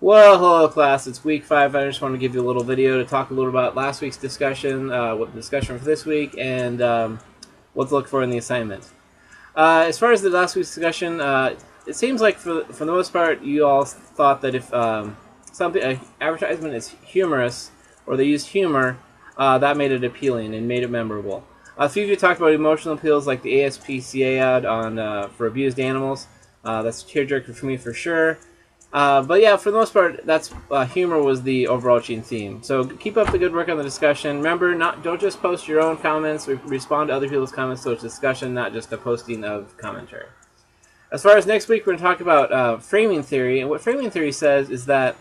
Well, hello class, it's week 5. I just want to give you a little video to talk a little about last week's discussion, what the discussion for this week, and what to look for in the assignment. As far as the last week's discussion, it seems like for the most part you all thought that if something an advertisement is humorous or they used humor, that made it appealing and made it memorable. A few of you talked about emotional appeals like the SPCH ad on for abused animals. That's a tearjerker for me for sure. But yeah, for the most part, that's humor was the overarching theme. So keep up the good work on the discussion. Remember, don't just post your own comments. Respond to other people's comments, so it's discussion, not just a posting of commentary. As far as next week, we're going to talk about framing theory, and what framing theory says is that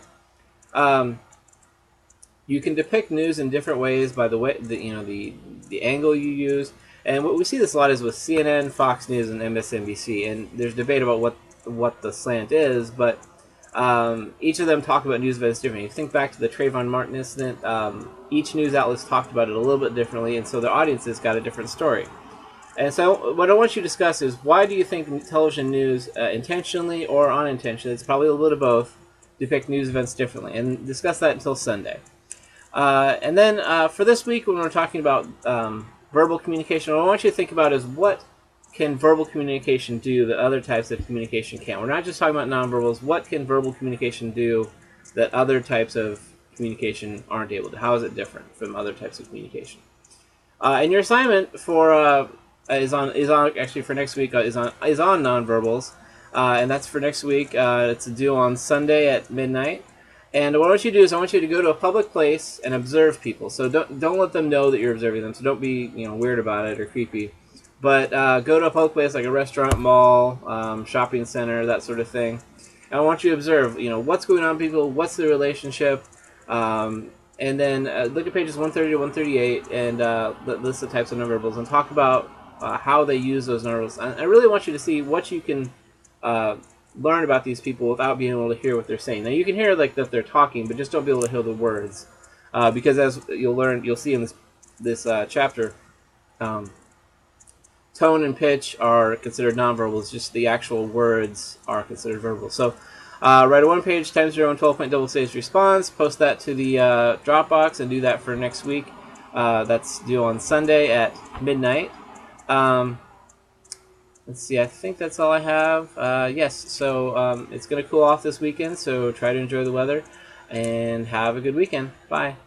you can depict news in different ways by the angle you use. And what we see this a lot is with CNN, Fox News, and MSNBC. And there's debate about what the slant is, but each of them talk about news events differently. You think back to the Trayvon Martin incident, each news outlet's talked about it a little bit differently, and so the audiences got a different story. And so what I want you to discuss is, why do you think television news, intentionally or unintentionally, it's probably a little bit of both, depict news events differently, and discuss that until Sunday. And then for this week, when we're talking about verbal communication, what I want you to think about is, what can verbal communication do that other types of communication can't? We're not just talking about nonverbals. What can verbal communication do that other types of communication aren't able to? How is it different from other types of communication? And your assignment for is on actually for next week is on nonverbals, and that's for next week. It's due on Sunday at midnight. And what I want you to do is I want you to go to a public place and observe people. So don't let them know that you're observing them. So don't be weird about it or creepy. But go to a public place like a restaurant, mall, shopping center, that sort of thing. And I want you to observe, what's going on with people, what's the relationship, and then look at pages 130 to 138 and list the types of nonverbals and talk about how they use those nonverbals. I really want you to see what you can learn about these people without being able to hear what they're saying. Now you can hear that they're talking, but just don't be able to hear the words, because as you'll see in this chapter. Tone and pitch are considered nonverbals. Just the actual words are considered verbal. So write a one-page times 0 and 12-point double-spaced response. Post that to the Dropbox and do that for next week. That's due on Sunday at midnight. Let's see. I think that's all I have. Yes. So it's going to cool off this weekend. So try to enjoy the weather and have a good weekend. Bye.